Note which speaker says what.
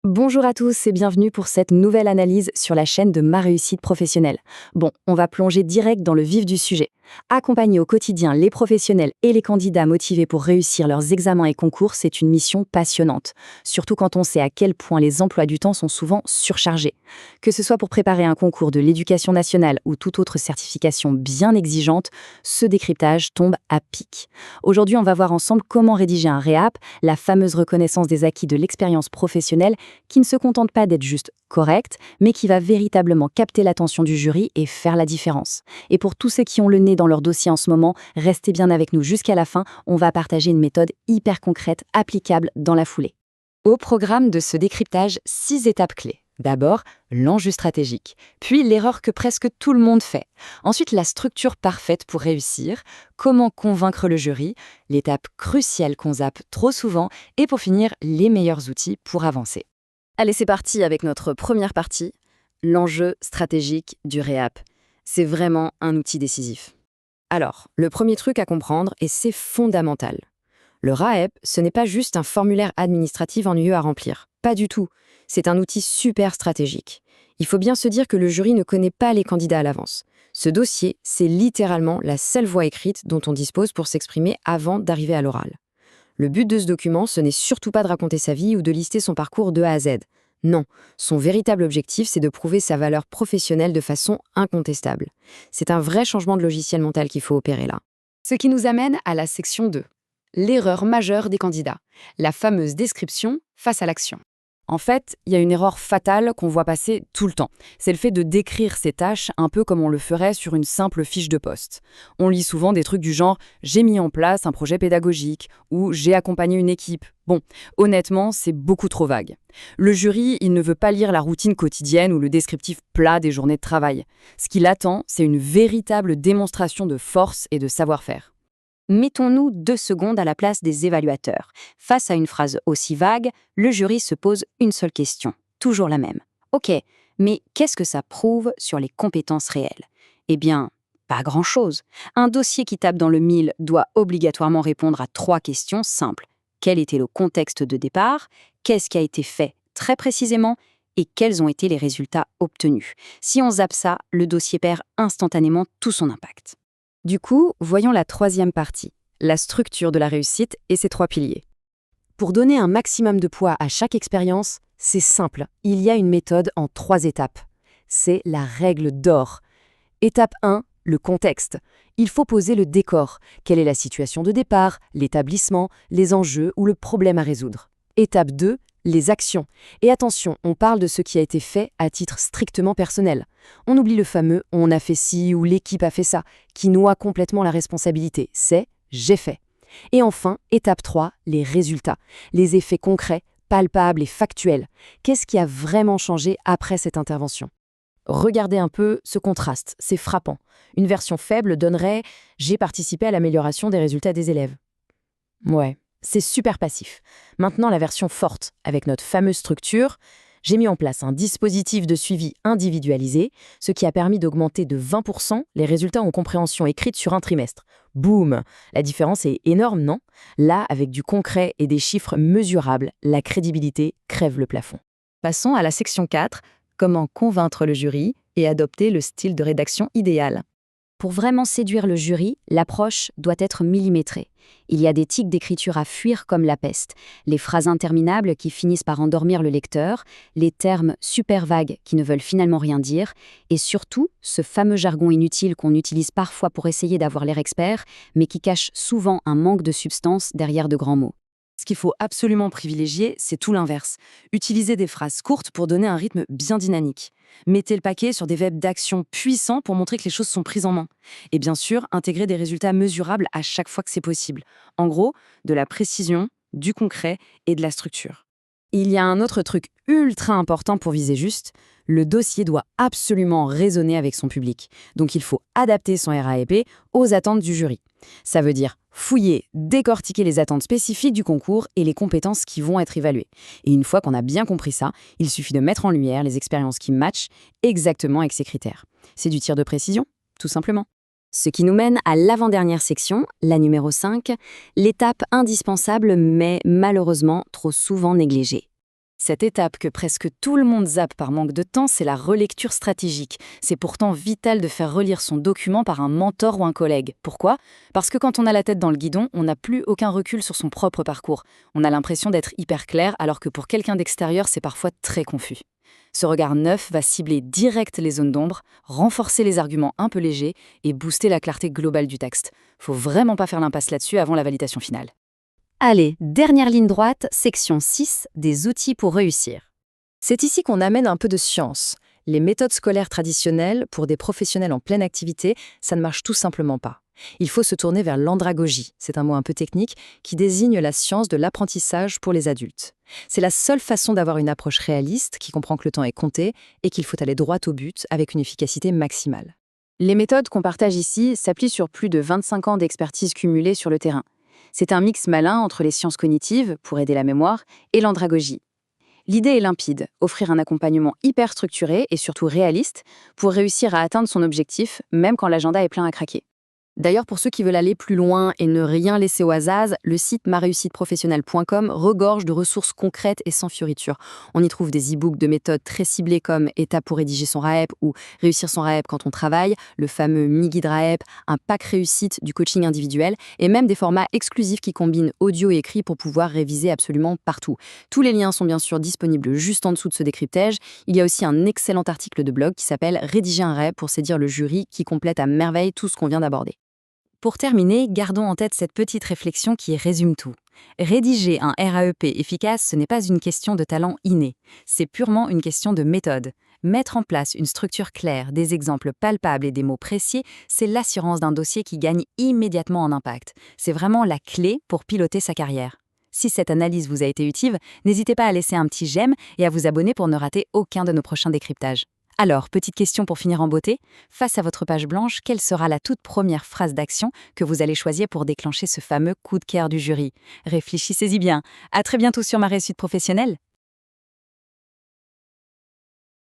Speaker 1: Bonjour à tous et bienvenue pour cette nouvelle analyse sur la chaîne de Ma Réussite Professionnelle. Bon, on va plonger direct dans le vif du sujet. Accompagner au quotidien les professionnels et les candidats motivés pour réussir leurs examens et concours, c'est une mission passionnante. Surtout quand on sait à quel point les emplois du temps sont souvent surchargés. Que ce soit pour préparer un concours de l'éducation nationale ou toute autre certification bien exigeante, ce décryptage tombe à pic. Aujourd'hui, on va voir ensemble comment rédiger un réap, la fameuse reconnaissance des acquis de l'expérience professionnelle qui ne se contente pas d'être juste correct, mais qui va véritablement capter l'attention du jury et faire la différence. Et pour tous ceux qui ont le nez dans leur dossier en ce moment, restez bien avec nous jusqu'à la fin, on va partager une méthode hyper concrète, applicable dans la foulée. Au programme de ce décryptage, 6 étapes clés. D'abord, l'enjeu stratégique, puis l'erreur que presque tout le monde fait. Ensuite, la structure parfaite pour réussir, comment convaincre le jury, l'étape cruciale qu'on zappe trop souvent, et pour finir, les meilleurs outils pour avancer. Allez, c'est parti avec notre première partie, l'enjeu stratégique du réap. C'est vraiment un outil décisif. Alors, le premier truc à comprendre, et c'est fondamental. Le RAEP, ce n'est pas juste un formulaire administratif ennuyeux à remplir. Pas du tout. C'est un outil super stratégique. Il faut bien se dire que le jury ne connaît pas les candidats à l'avance. Ce dossier, c'est littéralement la seule voie écrite dont on dispose pour s'exprimer avant d'arriver à l'oral. Le but de ce document, ce n'est surtout pas de raconter sa vie ou de lister son parcours de A à Z. Non, son véritable objectif, c'est de prouver sa valeur professionnelle de façon incontestable. C'est un vrai changement de logiciel mental qu'il faut opérer là. Ce qui nous amène à la section 2. L'erreur majeure des candidats, la fameuse description face à l'action. En fait, il y a une erreur fatale qu'on voit passer tout le temps. C'est le fait de décrire ses tâches un peu comme on le ferait sur une simple fiche de poste. On lit souvent des trucs du genre « j'ai mis en place un projet pédagogique » ou « j'ai accompagné une équipe ». Bon, honnêtement, c'est beaucoup trop vague. Le jury, il ne veut pas lire la routine quotidienne ou le descriptif plat des journées de travail. Ce qu'il attend, c'est une véritable démonstration de force et de savoir-faire. Mettons-nous 2 secondes à la place des évaluateurs. Face à une phrase aussi vague, le jury se pose une seule question, toujours la même. Ok, mais qu'est-ce que ça prouve sur les compétences réelles? Eh bien, pas grand-chose. Un dossier qui tape dans le mille doit obligatoirement répondre à 3 questions simples. Quel était le contexte de départ? Qu'est-ce qui a été fait très précisément? Et quels ont été les résultats obtenus? Si on zappe ça, le dossier perd instantanément tout son impact. Du coup, voyons la troisième partie, la structure de la réussite et ses 3 piliers. Pour donner un maximum de poids à chaque expérience, c'est simple, il y a une méthode en 3 étapes. C'est la règle d'or. Étape 1, le contexte. Il faut poser le décor. Quelle est la situation de départ, l'établissement, les enjeux ou le problème à résoudre. Étape 2, les actions. Et attention, on parle de ce qui a été fait à titre strictement personnel. On oublie le fameux « on a fait ci » ou « l'équipe a fait ça » qui noie complètement la responsabilité. C'est « j'ai fait ». Et enfin, étape 3, les résultats. Les effets concrets, palpables et factuels. Qu'est-ce qui a vraiment changé après cette intervention? Regardez un peu ce contraste, c'est frappant. Une version faible donnerait « j'ai participé à l'amélioration des résultats des élèves ». Ouais. C'est super passif. Maintenant, la version forte, avec notre fameuse structure, j'ai mis en place un dispositif de suivi individualisé, ce qui a permis d'augmenter de 20% les résultats en compréhension écrite sur un trimestre. Boum! La différence est énorme, non? Là, avec du concret et des chiffres mesurables, la crédibilité crève le plafond. Passons à la section 4, comment convaincre le jury et adopter le style de rédaction idéal. Pour vraiment séduire le jury, l'approche doit être millimétrée. Il y a des tics d'écriture à fuir comme la peste, les phrases interminables qui finissent par endormir le lecteur, les termes super vagues qui ne veulent finalement rien dire, et surtout, ce fameux jargon inutile qu'on utilise parfois pour essayer d'avoir l'air expert, mais qui cache souvent un manque de substance derrière de grands mots. Ce qu'il faut absolument privilégier, c'est tout l'inverse. Utilisez des phrases courtes pour donner un rythme bien dynamique. Mettez le paquet sur des verbes d'action puissants pour montrer que les choses sont prises en main. Et bien sûr, intégrer des résultats mesurables à chaque fois que c'est possible. En gros, de la précision, du concret et de la structure. Il y a un autre truc ultra important pour viser juste, le dossier doit absolument résonner avec son public. Donc il faut adapter son RAEP aux attentes du jury. Ça veut dire fouiller, décortiquer les attentes spécifiques du concours et les compétences qui vont être évaluées. Et une fois qu'on a bien compris ça, il suffit de mettre en lumière les expériences qui matchent exactement avec ces critères. C'est du tir de précision, tout simplement. Ce qui nous mène à l'avant-dernière section, la numéro 5, l'étape indispensable mais malheureusement trop souvent négligée. Cette étape que presque tout le monde zappe par manque de temps, c'est la relecture stratégique. C'est pourtant vital de faire relire son document par un mentor ou un collègue. Pourquoi? Parce que quand on a la tête dans le guidon, on n'a plus aucun recul sur son propre parcours. On a l'impression d'être hyper clair, alors que pour quelqu'un d'extérieur, c'est parfois très confus. Ce regard neuf va cibler direct les zones d'ombre, renforcer les arguments un peu légers et booster la clarté globale du texte. Faut vraiment pas faire l'impasse là-dessus avant la validation finale.
Speaker 2: Allez, dernière ligne droite, section 6, des outils pour réussir.
Speaker 3: C'est ici qu'on amène un peu de science. Les méthodes scolaires traditionnelles, pour des professionnels en pleine activité, ça ne marche tout simplement pas. Il faut se tourner vers l'andragogie, c'est un mot un peu technique, qui désigne la science de l'apprentissage pour les adultes. C'est la seule façon d'avoir une approche réaliste qui comprend que le temps est compté et qu'il faut aller droit au but avec une efficacité maximale.
Speaker 1: Les méthodes qu'on partage ici s'appuient sur plus de 25 ans d'expertise cumulée sur le terrain. C'est un mix malin entre les sciences cognitives, pour aider la mémoire, et l'andragogie. L'idée est limpide, offrir un accompagnement hyper structuré et surtout réaliste pour réussir à atteindre son objectif, même quand l'agenda est plein à craquer. D'ailleurs, pour ceux qui veulent aller plus loin et ne rien laisser au hasard, le site mareussiteprofessionnelle.com regorge de ressources concrètes et sans fioritures. On y trouve des e-books de méthodes très ciblées comme Étapes pour rédiger son RAEP ou Réussir son RAEP quand on travaille, le fameux mini-guide RAEP, un pack réussite du coaching individuel et même des formats exclusifs qui combinent audio et écrit pour pouvoir réviser absolument partout. Tous les liens sont bien sûr disponibles juste en dessous de ce décryptage. Il y a aussi un excellent article de blog qui s'appelle Rédiger un RAEP pour séduire le jury qui complète à merveille tout ce qu'on vient d'aborder. Pour terminer, gardons en tête cette petite réflexion qui résume tout. Rédiger un RAEP efficace, ce n'est pas une question de talent inné, c'est purement une question de méthode. Mettre en place une structure claire, des exemples palpables et des mots précis, c'est l'assurance d'un dossier qui gagne immédiatement en impact. C'est vraiment la clé pour piloter sa carrière. Si cette analyse vous a été utile, n'hésitez pas à laisser un petit j'aime et à vous abonner pour ne rater aucun de nos prochains décryptages. Alors, petite question pour finir en beauté, face à votre page blanche, quelle sera la toute première phrase d'action que vous allez choisir pour déclencher ce fameux coup de cœur du jury? Réfléchissez-y bien. À très bientôt sur Ma Réussite Professionnelle.